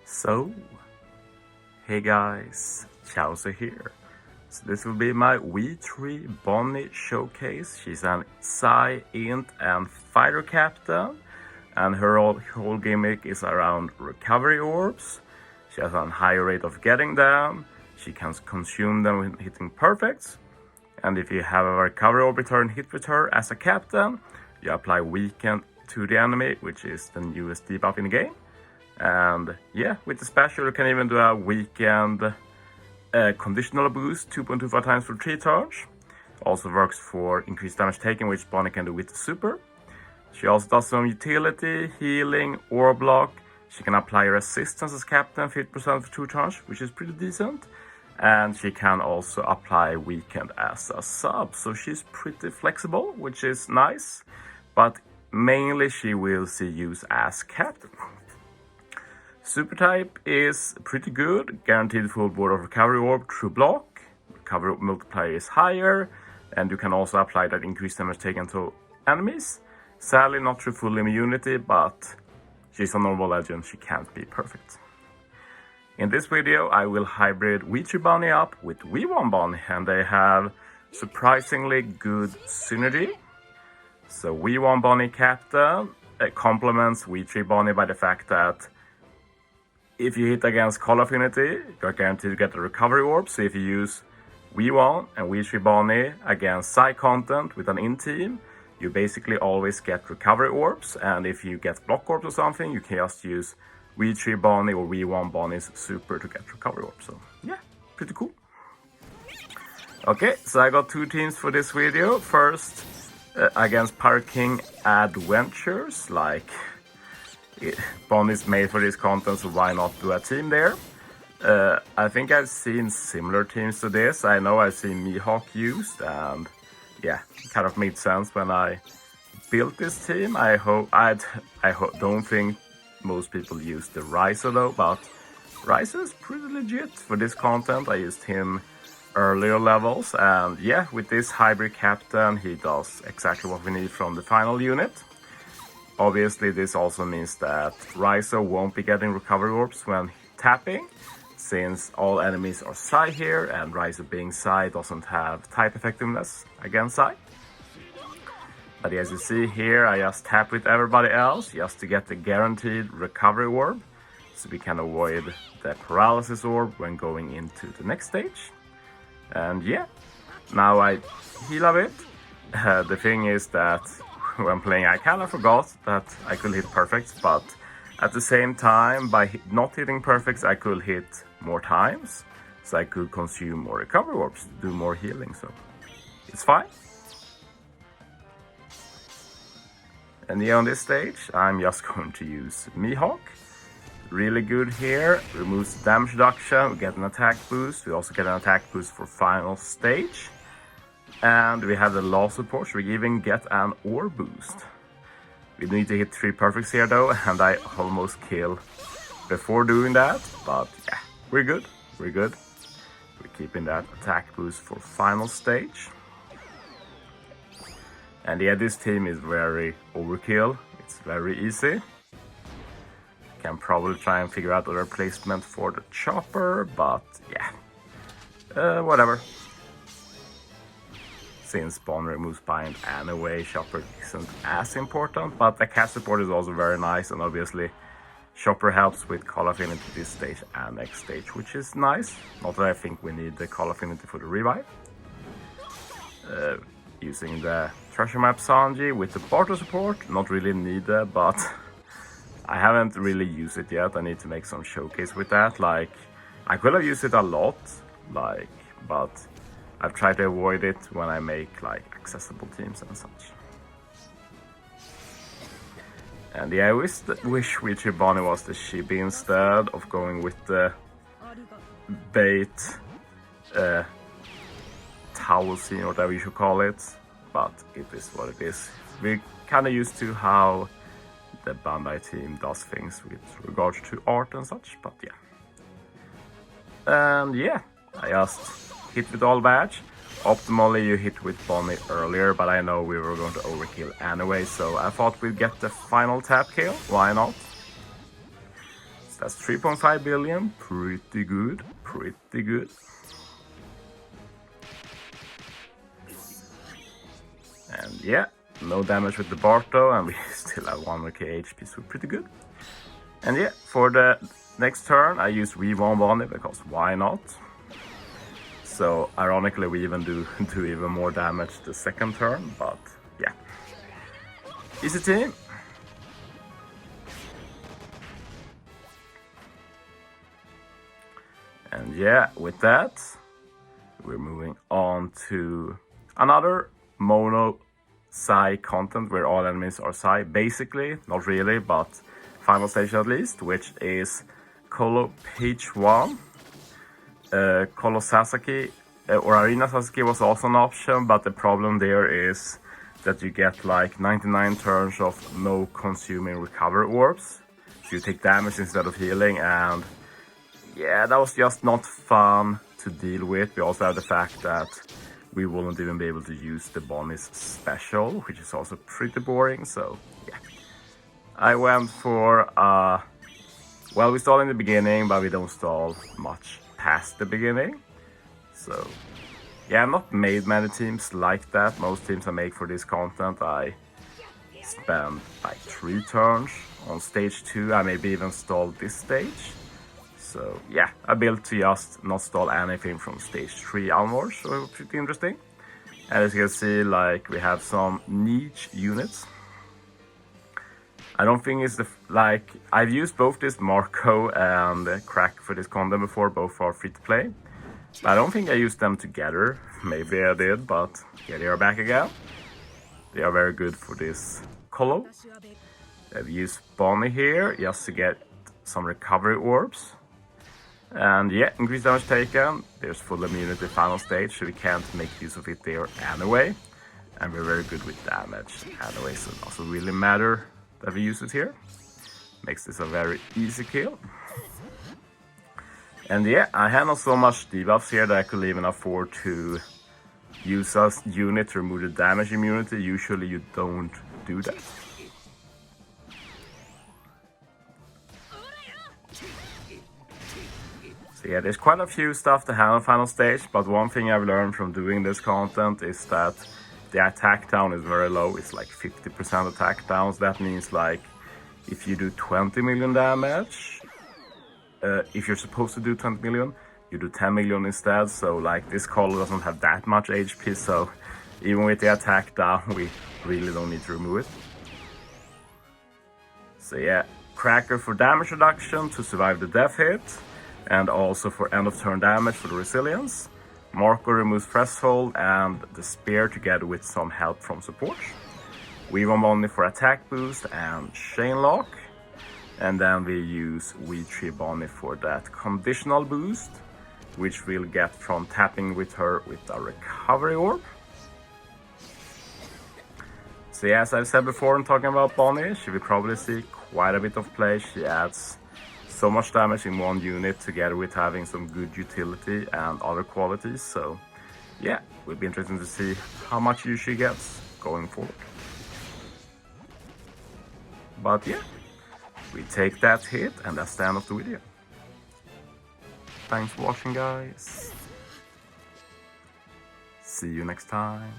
So, hey guys, Chauzu here. So this will be my V3 Bonney Showcase. She's an Psi, Int and Fighter Captain. And her whole gimmick is around recovery orbs. She has a high rate of getting them. She can consume them when hitting perfects. And if you have a recovery orb return hit with her as a captain, you apply weaken to the enemy, which is the newest debuff in the game. And yeah, with the special you can even do a weakened conditional boost 2.25 times for 3 turns. Also works for increased damage taken, which Bonney can do with the super. She also does some utility, healing, or block. She can apply resistance as captain 50% for 2 turns, which is pretty decent. And she can also apply weakened as a sub, so she's pretty flexible, which is nice. But mainly she will see use as captain. Super type is pretty good, guaranteed full board of recovery orb through block. Recovery multiplier is higher, and you can also apply that increased damage taken to enemies. Sadly not through full immunity, but she's a normal legend, she can't be perfect. In this video I will hybrid V3 Bonney up with V1 Bonney, and they have surprisingly good synergy. So V1 Bonney Captain complements V3 Bonney by the fact that if you hit against Colo Affinity, you're guaranteed to get the recovery orb. So if you use V1 and V3 Bonney against Psi content with an in team, you basically always get recovery orbs. And if you get block orbs or something, you can just use V3 Bonney or V1 Bonney's super to get recovery orbs. So yeah, pretty cool. Okay, so I got 2 teams for this video. First, against Pirate King Adventures, like Bonney's made for this content, so why not do a team there? I think I've seen similar teams to this. I know I've seen Mihawk used, and yeah, kind of made sense when I built this team. I don't think most people use the Ryza though, but Ryza is pretty legit for this content. I used him earlier levels, and yeah, with this hybrid captain, he does exactly what we need from the final unit. Obviously, this also means that Ryza won't be getting recovery orbs when tapping, since all enemies are Psi here, and Ryza being Psi doesn't have type effectiveness against Psi. But as you see here, I just tap with everybody else just to get the guaranteed recovery orb, so we can avoid the paralysis orb when going into the next stage. And yeah, now I heal a bit. The thing is that when playing I kind of forgot that I could hit perfects, but at the same time, by not hitting perfects, I could hit more times, so I could consume more recovery orbs to do more healing, so it's fine. And yeah, on this stage, I'm just going to use Mihawk. Really good here, removes damage reduction, we get an attack boost, we also get an attack boost for final stage. And we have the law support, so we even get an orb boost. We need to hit 3 perfects here though, and I almost kill before doing that, but yeah, we're good. We're keeping that attack boost for final stage. And yeah, this team is very overkill, it's very easy. Can probably try and figure out a replacement for the chopper, but yeah, whatever. Since Bonney removes bind anyway, chopper isn't as important, but the cast support is also very nice, and obviously chopper helps with Call Affinity this stage and next stage, which is nice. Not that I think we need the Call Affinity for the revive. Using the treasure map Sanji with the barter support, not really needed, but I haven't really used it yet. I need to make some showcase with that. Like, I could have used it a lot, but I've tried to avoid it when I make like accessible teams and such. And yeah, I wish V3 Bonney was the Chibi instead of going with the bait towel scene, or whatever you should call it. But it is what it is. We're kind of used to how the Bandai team does things with regards to art and such, but yeah. And yeah, I just hit with all badge. optimally you hit with Bonney earlier, but I know we were going to overkill anyway, so I thought we'd get the final tap kill. Why not? So that's 3.5 billion. Pretty good. Pretty good. And yeah, no damage with the Barto, and we still have 100k HP, so pretty good. And yeah, for the next turn I use V1 Bonney because why not? So ironically we even do even more damage the second turn, but yeah. Easy team. And yeah, with that, we're moving on to another mono Psy content where all enemies are Psy, basically, not really, but final stage at least, which is Colo Page One. Colo Sasaki or Arena Sasaki was also an option, but the problem there is that you get like 99 turns of no consuming recovery orbs. So you take damage instead of healing, and yeah, that was just not fun to deal with. We also have the fact that we wouldn't even be able to use the Bonney's special, which is also pretty boring, so yeah. I went for, well, we stall in the beginning, but we don't stall much past the beginning. So yeah, I've not made many teams like that. Most teams I make for this content, I spend like 3 turns. On stage 2, I maybe even stall this stage. So yeah, I built to just not stall anything from stage 3 onwards, so pretty interesting. And as you can see, like, we have some niche units. I don't think it's like, I've used both this Marco and Crack for this content before, both are free to play. But I don't think I used them together. Maybe I did, but yeah, they are back again. They are very good for this Colo. I've used Bonney here just to get some recovery orbs. And yeah, increased damage taken. There's full immunity final stage, so we can't make use of it there anyway. And we're very good with damage anyway, so it doesn't really matter that we use it here. Makes this a very easy kill. And yeah, I have not so much debuffs here that I could even afford to use a unit to remove the damage immunity. Usually you don't do that. So yeah, there's quite a few stuff to handle final stage, but one thing I've learned from doing this content is that the attack down is very low. It's like 50% attack downs. That means like if you do 20 million damage, if you're supposed to do 20 million, you do 10 million instead. So like this Colo doesn't have that much HP, so even with the attack down, we really don't need to remove it. So yeah, Cracker for damage reduction to survive the death hit, and also for end of turn damage for the resilience. Marco removes threshold and the spear together with some help from support. V1 Bonney for attack boost and chain lock. And then we use V3 Bonney for that conditional boost, which we'll get from tapping with her with a recovery orb. So yeah, as I've said before in talking about Bonney, she will probably see quite a bit of play. She adds so much damage in one unit together with having some good utility and other qualities. So yeah, it will be interesting to see how much use she gets going forward. But yeah, we take that hit, and that's the end of the video. Thanks for watching, guys. See you next time.